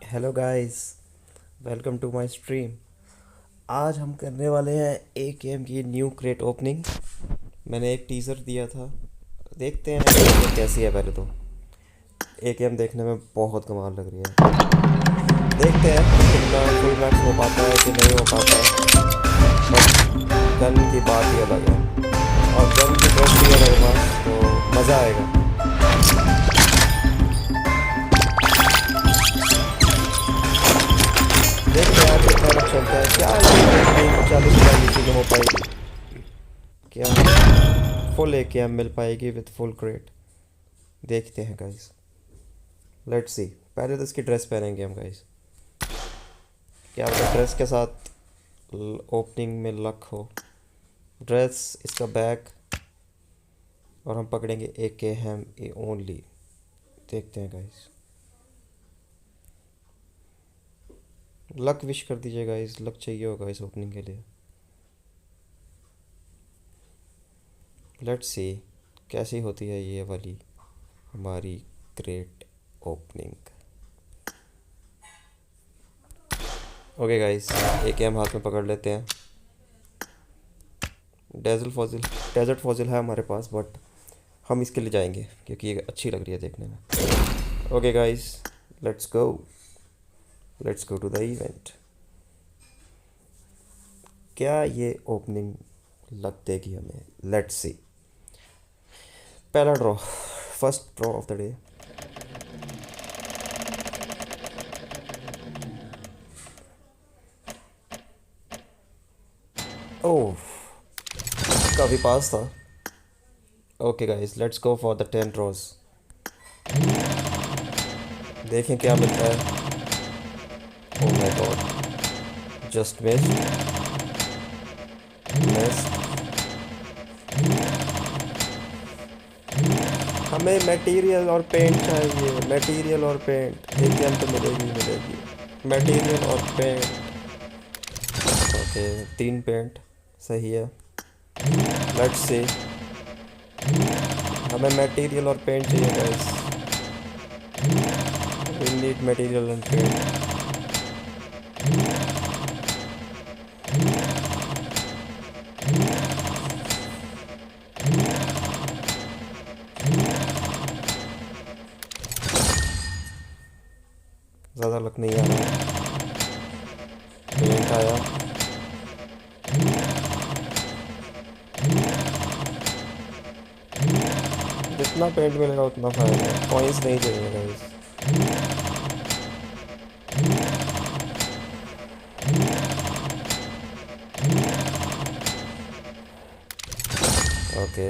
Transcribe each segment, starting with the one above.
Hello guys, welcome to my stream. आज हम करने वाले हैं ए गेम की न्यू क्रेट ओपनिंग। मैंने एक टीज़र दिया था, देखते हैं ये कैसी है। पहले तो ए गेम देखने में बहुत कमाल लग रही है। देखते हैं कितना फुल मैक्स हो पाता है कि नहीं हो पाता है, बट गन की बात ही अलग है और गन की ड्रेस भी है मेरे पास, तो मज़ा आएगा। देखते हैं आज कितना तक चलता है। क्या ये ओपनिंग 40,000 नीचे में हो पाएगी? क्या फुल ए के एम मिल पाएगी विद फुल क्रेट? देखते हैं गाइस, लेट्स सी। पहले तो इसकी ड्रेस पहनेंगे हम गाइस। क्या पता ड्रेस के साथ ओपनिंग में लक हो। ड्रेस, इसका बैग, और हम पकड़ेंगे ए के एम ए ओनली। देखते हैं गाइस, लक विश कर दीजिए गाइस, लक चाहिए होगा इस ओपनिंग के लिए। लेट्स सी कैसी होती है ये वाली हमारी क्रेट ओपनिंग। ओके गाइस, ए के एम हाथ में पकड़ लेते हैं। डेजर्ट फॉजिल है हमारे पास, बट हम इसके लिए जाएंगे क्योंकि ये अच्छी लग रही है देखने में। Okay guys, let's go let's go to the event. क्या ये ओपनिंग लग देगी हमें? Let's see. पहला draw, first draw of the day. Oh, काफ़ी पास था। Okay guys, let's go for the 10 draws. देखें क्या मिलता है। Oh my god, just miss. हमें मटेरियल और पेंट चाहिए, मटेरियल और पेंट। एक गेम तो मिलेगी ही मिलेगी। मटेरियल और पेंट। ओके, 3 पेंट सही है। लेट्स से, हमें मटेरियल और पेंट चाहिए guys. We need material and paint. ज़्यादा लक नहीं आ रहा है। पेंट आया। जितना पेंट मिलेगा उतना फायदा है। कॉइन्स नहीं चाहिए गाइस। ओके,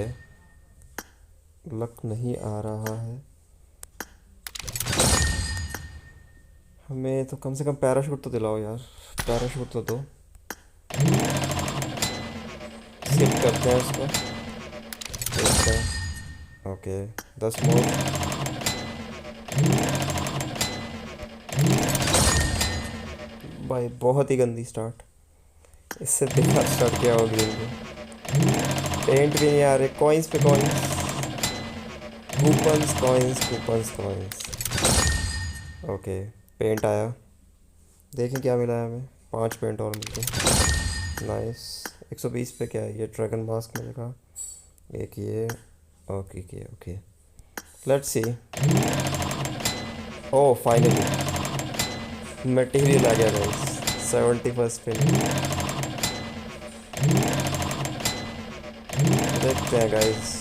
लक नहीं आ रहा है। हमें तो कम से कम पैराशूट तो दिलाओ यार, पैराशूट तो दो। स्किप करते हैं इसको, देखते हैं। ओके, 10 मोर। भाई बहुत ही गंदी स्टार्ट। इससे बेकार स्टार्ट किया होगी इनकी। पेंट भी नहीं आ रहे। कॉइन्स पे coins, coupons coins, coupons coins. Okay, paint आया। देखें क्या मिला है हमें। 5 पेंट और मिल गए। नाइस। 120 पे क्या है ये? ड्रैगन मास्क मिलेगा एक ये। Okay okay okay, let's see. Oh finally material आ गया गाइस। 71st पे। देखते हैं गाइस,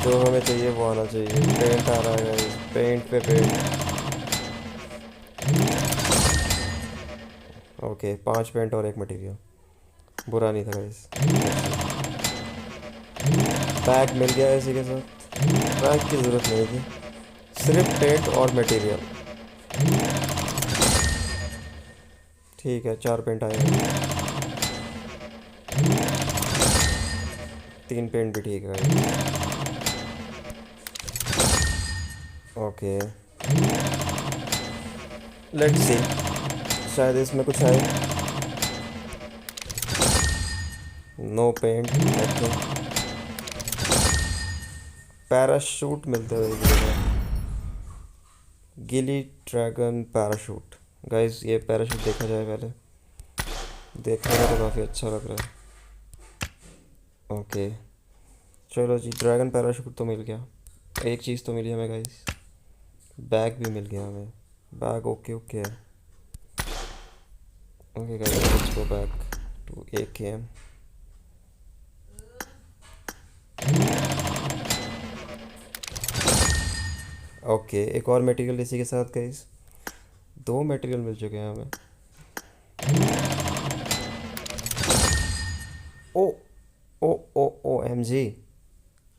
जो हमें चाहिए वो आना चाहिए। पेंट आ रहा है गाइस, पेंट पे पेंट। ओके, 5 पेंट और एक मटेरियल, बुरा नहीं था गाइस। बैग मिल गया है इसी के साथ। बैग की ज़रूरत नहीं थी, सिर्फ पेंट और मटेरियल। ठीक है, 4 पेंट आए हैं। 3 पेंट भी ठीक है। ओके, लेट्स सी, शायद इसमें कुछ है। No paint. ओके, पैराशूट मिलते हुए दिखेगा। गिली ड्रैगन पैराशूट। गाइस ये पैराशूट देखा जाए पहले, देखने में तो काफ़ी अच्छा लग रहा है। ओके चलो जी, ड्रैगन पैराशूट तो मिल गया। एक चीज़ तो मिली हमें गाइस, बैग भी मिल गया हमें। बैग ओके ओके है। Okay guys let's go back to AKM। Okay एक और मटेरियल इसी के साथ गाइस, दो मटेरियल मिल चुके हैं हमें। ओ ओ MG,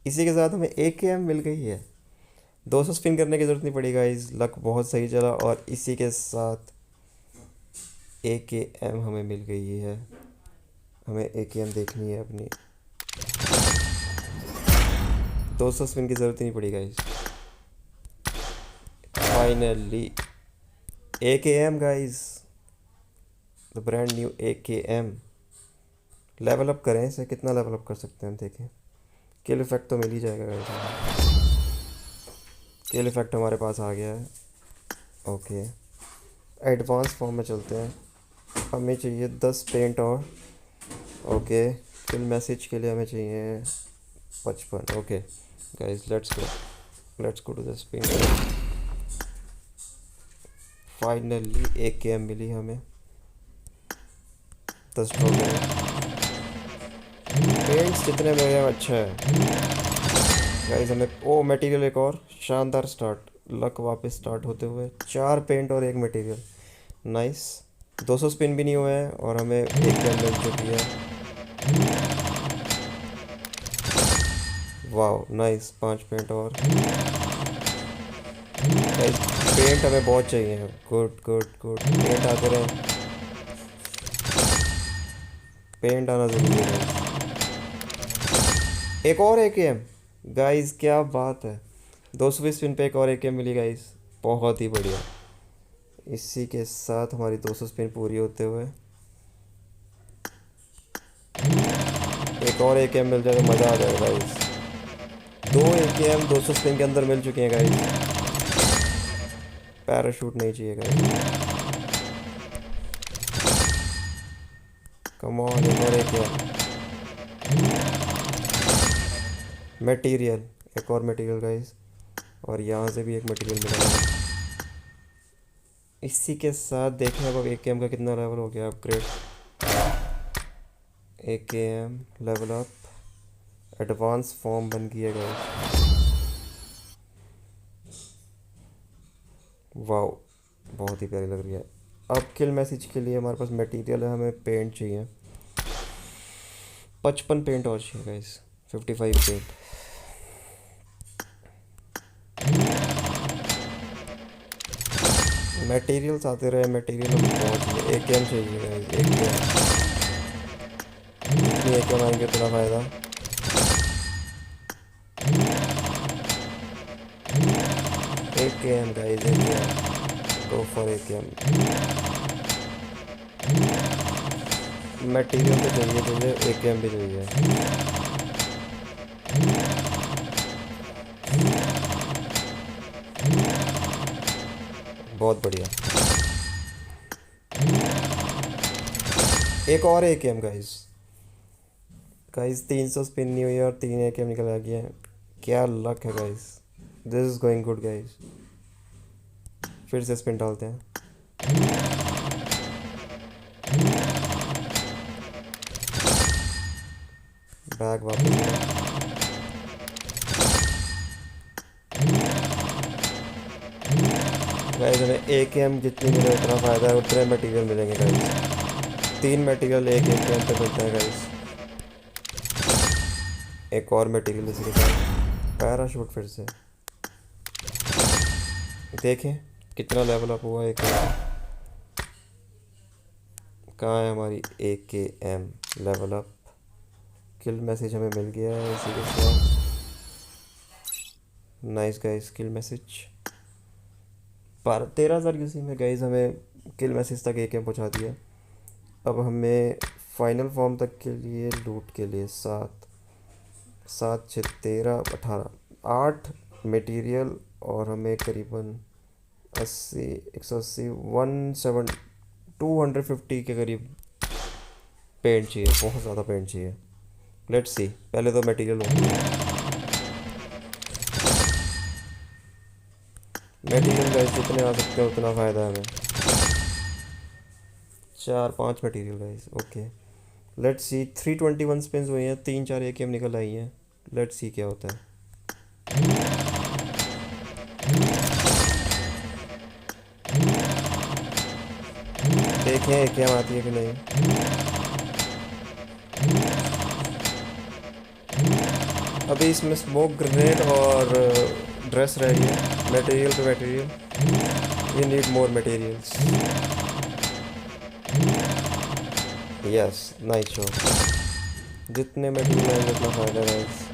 इसी के साथ हमें AKM मिल गई है। 200 स्पिन करने की ज़रूरत नहीं पड़ी गाइस, लक बहुत सही चला और इसी के साथ AKM हमें मिल गई है। हमें AKM देखनी है अपनी। 200 स्पिन की ज़रूरत ही नहीं पड़ी guys. Finally AKM guys, the brand new AKM। Level up करें इसे, कितना लेवल अप कर सकते हैं हम देखें। किल इफेक्ट तो मिल ही जाएगा गाइस। किल इफेक्ट हमारे पास आ गया है। ओके एडवांस फॉर्म में चलते हैं। हमें चाहिए 10 पेंट और ओके किल मैसेज के लिए हमें चाहिए 55। Okay guys let's go to the spin. Finally AKM मिली हमें 10 टोकन। पेंट्स जितने मिले हैं अच्छा है गाइस। हमें ओ मटेरियल एक और शानदार स्टार्ट, लक वापस स्टार्ट होते हुए 4 पेंट और एक मटेरियल। नाइस 200 स्पिन भी नहीं हुए हैं और हमें एक गन मिल चुकी है। वाह नाइस 5 पेंट और गाइस, पेंट हमें बहुत चाहिए। गुड गुड गुड, पेंट आते रहे, पेंट आना ज़रूरी है। एक और AKM गाइस, क्या बात है। 220 स्पिन पे एक और AKM मिली गाइस, बहुत ही बढ़िया। इसी के साथ हमारी 200 स्पिन पूरी होते हुए एक और AKM मिल जाए तो मज़ा आ जाएगा गाइस। 2 AKM 200 स्पिन के अंदर मिल चुके हैं गाइस। पैराशूट नहीं चाहिए गाइस, कम ऑन एक और AKM। मटेरियल, एक और मटेरियल गाइस, और यहाँ से भी एक मटेरियल मिला है। इसी के साथ देखें अब AKM का कितना लेवल हो गया upgrade. AKM level up, advance form बन गई है गाइस। वाओ बहुत ही प्यारी लग रही है। अब किल मैसेज के लिए हमारे पास मटेरियल है, हमें पेंट चाहिए 55 पेंट और चाहिए गाइस, 55 पेंट। मटेरियल्स आते रहे, मटेरियल हमें पहुँच गए। AKM चाहिए गाइस, AKM। जितनी AKM आएंगे उतना फ़ायदा। AKM guys, AKM, go for AKM। Material तो चाहिए, AKM भी चाहिए। बहुत बढ़िया, एक और AKM गाइस। गाइस 300 स्पिन नहीं हुई और 3 AKM निकल आ गया है। क्या लक है guys, this is going good guys. फिर से स्पिन डालते हैं। बैग वापस। गाइस हमें AKM जितनी मिले उतना फ़ायदा है, उतने मटेरियल मिलेंगे गाइस। 3 मटेरियल एक AKM पे मिलते हैं गाइस। एक और मटेरियल इसी के साथ पैराशूट। फिर से देखें कितना लेवल अप हुआ AKM। कहाँ है हमारी AKM लेवल अप। किल मैसेज हमें मिल गया है इसी के साथ। नाइस गाइस, किल मैसेज 13,000 UC में गाइस हमें किल मैसेज तक AKM पहुँचा दिया। अब हमें फाइनल फॉर्म तक के लिए लूट के लिए 7 7 6 13 18 8 मटेरियल और हमें करीबन अस्सी, 180, 17, 250 के करीब पेंट चाहिए, बहुत ज़्यादा पेंट चाहिए। लेट्स सी, पहले तो मटेरियल हो। मटेरियल गाइस जितने आ सकते हैं उतना फ़ायदा है हमें। 4-5 material guys, okay. Let's see, 321 spins हुई हैं, 3-4 AKM निकल आई हैं। लेट्स सी क्या होता है। देखें AKM आती है कि नहीं। अभी इसमें स्मोक ग्रेनेड और ड्रेस रह गई है। मटेरियल पे material, we need more materials. Yes, nice show. जितने मटेरियल आएंगे उतना फ़ायदा गाइस।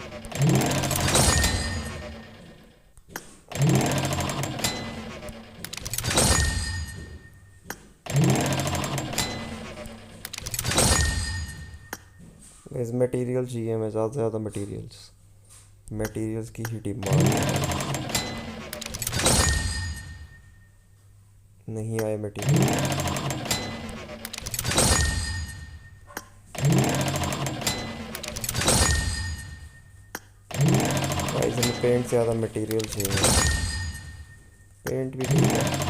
गाइस मटेरियल चाहिए हमें, ज़्यादा से ज़्यादा मटेरियल्स। मटेरियल्स की ही डिमांड है। नहीं आए मटेरियल। गाइस हमें पेंट से ज़्यादा मटेरियल चाहिए। पेंट भी ठीक है।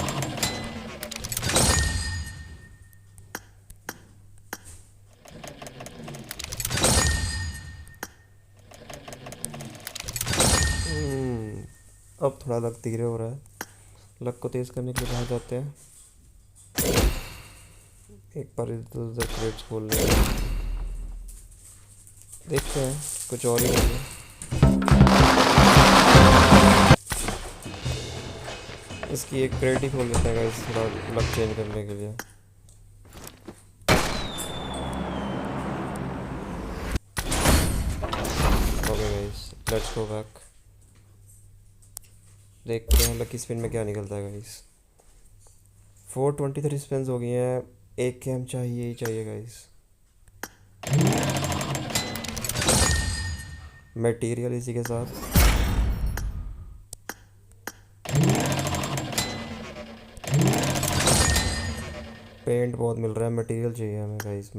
अब थोड़ा लक धीरे हो रहा है। लक को तेज़ करने के लिए बाहर जाते हैं। एक बार इधर उधर क्रेट्स खोल रहे हैं, देखते हैं कुछ और ही नहीं है। इसकी एक क्रेट ही खोल लेते हैं गाइस, थोड़ा लक चेंज करने के लिए। Okay guys, let's go back. देखते हैं लकी स्पिन में क्या निकलता है गाइस। 423 स्पिन्स हो गई हैं। एक गेम चाहिए ही चाहिए गाइस। मटेरियल इसी के साथ। पेंट बहुत मिल रहा है, मटेरियल चाहिए हमें गाइस।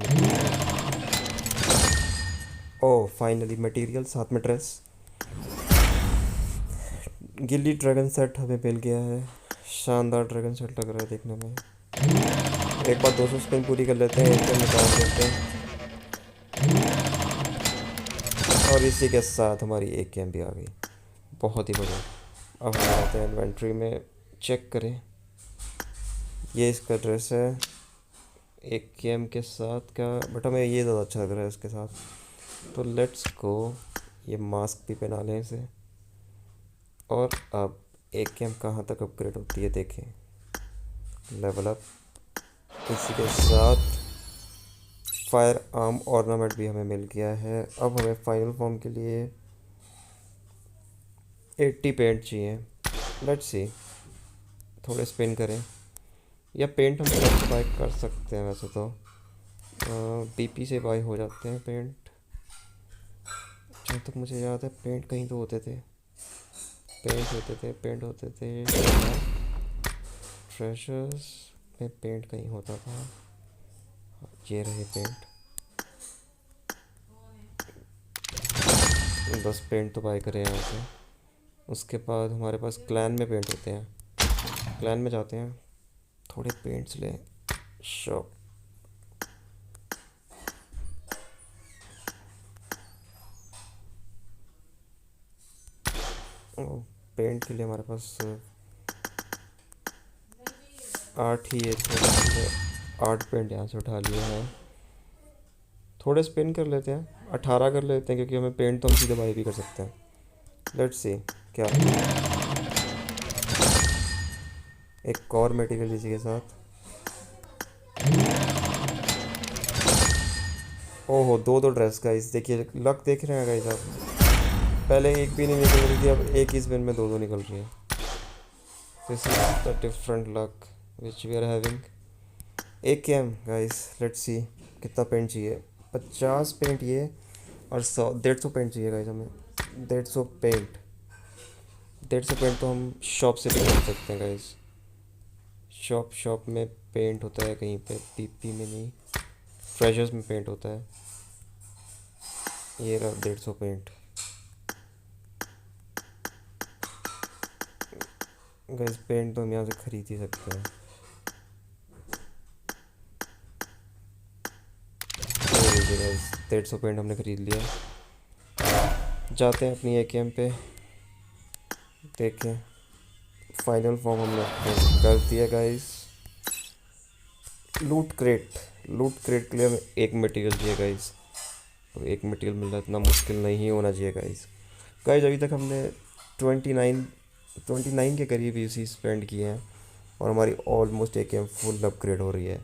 ओह फाइनली मटेरियल, साथ में ड्रेस। गिल्ली ड्रैगन सेट हमें मिल गया है। शानदार ड्रैगन सेट लग रहा है देखने में। एक बार 200 स्पिन पूरी कर लेते हैं, एक निकाल देते हैं। और इसी के साथ हमारी एक गेम भी आ गई। बहुत ही बढ़िया। अब हम आते हैं इन्वेंट्री में, चेक करें। ये इसका ड्रेस है एक गेम के साथ का, बट हमें ये ज़्यादा अच्छा लग रहा है इसके साथ। तो लेट्स गो, ये मास्क भी पहना लें इसे। और अब एक गेम कहाँ तक अपग्रेड होती है देखें। लेवल अप, इसी के साथ फायर आर्म ऑर्नामेंट भी हमें मिल गया है। अब हमें फाइनल फॉर्म के लिए 80 पेंट चाहिए। लेट्स सी, थोड़े स्पिन करें, या पेंट हम शॉप से बाय कर सकते हैं वैसे तो। BP से बाय हो जाते हैं पेंट। जहाँ तक मुझे याद है पेंट कहीं तो होते थे, पेंट होते थे। ट्रेजर्स में पेंट कहीं होता था। ये रहे पेंट। 10 पेंट तो बाय करें यहाँ से। उसके बाद हमारे पास क्लैन में पेंट होते हैं, क्लैन में जाते हैं, थोड़े पेंट्स लें। शॉप, पेंट के लिए हमारे पास 8 ही है, थोड़े 8 पेंट यहाँ से उठा लिए हैं। थोड़े स्पिन कर लेते हैं, 18 कर लेते हैं, क्योंकि हमें पेंट तो हम सीधे बाई भी कर सकते हैं। लेट्स सी क्या। एक और मटेरियल इसी के साथ। ओहो, दो ड्रेस गाइस, देखिए लक देख रहे हैं गाइस आप। पहले एक भी नहीं निकल रही थी, अब एक ही स्पिन में दो निकल रही है। This is the different luck which we are having. एक गेम गाइस, लेट्स सी कितना पेंट चाहिए। 50 पेंट ये, और 150 पेंट चाहिए गाइस हमें। 150 पेंट, 150 पेंट तो हम शॉप से भी खरीद सकते हैं गाइस। शॉप में पेंट होता है कहीं पे, पीपी में नहीं, ट्रेजर्स में पेंट होता है। ये रहा 150 पेंट। गाइस पेंट तो हम यहाँ से खरीद ही सकते हैं। ये लीजिए गाइस, 150 पेंट हमने खरीद लिया। जाते हैं अपनी एकेएम पे, देखें। फाइनल फॉर्म हमने अपने कर दिया गाइस। लूट क्रेट के लिए हमें एक मटेरियल चाहिए गाइस। तो एक मटेरियल मिलना इतना मुश्किल नहीं होना चाहिए गाइस। गाइस अभी तक हमने 29 के करीब यूसी स्पेंड किए हैं और हमारी ऑलमोस्ट एकेएम फुल अपग्रेड हो रही है।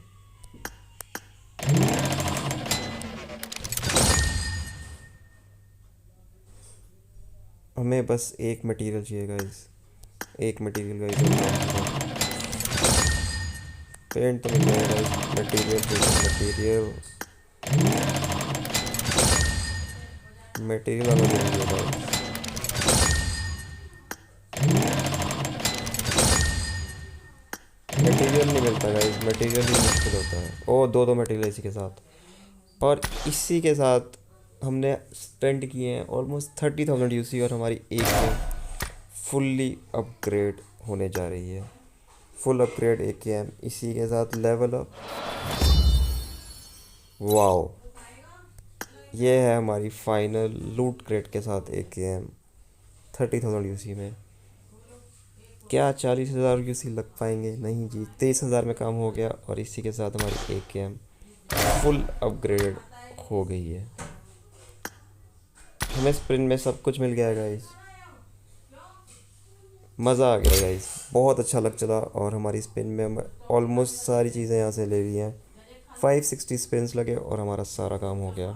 हमें बस एक मटेरियल चाहिए गाइस, एक मटेरियल गाइस और काम पूरा। पेंट तो मिल जाएगा गाइस, मटेरियल चाहिए, मटेरियल आना जरूरी है गाइस। मटेरियल नहीं मिलता गाइस, मटेरियल ही मुश्किल होता है। ओ दो दो मटेरियल इसी के साथ, और इसी के साथ हमने स्पेंड किए हैं ऑलमोस्ट 30,000 यूसी और हमारी एक गेम फुल्ली अपग्रेड होने जा रही है। फुल अपग्रेड एक गेम इसी के साथ लेवल अप। वाओ, ये है हमारी फाइनल लूट क्रेट के साथ एक गेम 30,000 यूसी में। क्या 40,000 यूसी लग पाएंगे? नहीं जी, 23,000 में काम हो गया और इसी के साथ हमारी एक गेम फुल अपग्रेड हो गई है। हमें स्प्रिंट में सब कुछ मिल गया है गाइस, मज़ा आ गया गाइस, बहुत अच्छा लग चला। और हमारी स्पिन में हम ऑलमोस्ट सारी चीज़ें यहाँ से ले ली हैं। 560 स्पिन्स लगे और हमारा सारा काम हो गया।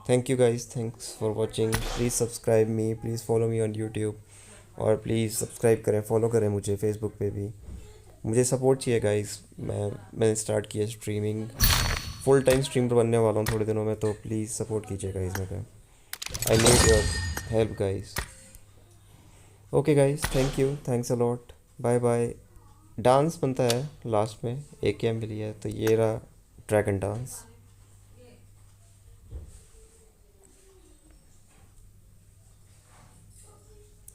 Thank you guys, thanks for watching. Please subscribe me, please follow me on YouTube, और प्लीज़ सब्सक्राइब करें, फॉलो करें मुझे फेसबुक पे भी। मुझे सपोर्ट चाहिए गाइस। मैंने स्टार्ट किया स्ट्रीमिंग, फुल टाइम स्ट्रीमर बनने वाला हूँ थोड़े दिनों में, तो प्लीज़ सपोर्ट कीजिए गाइस मेरे। I need your help guys. Okay guys, thank you, thanks a lot, bye bye. Dance बनता है लास्ट में, एक गेम मिली है तो ये रहा dragon dance.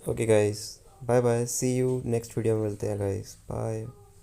Okay guys, bye bye, see you next video में मिलते हैं गाइस, बाय।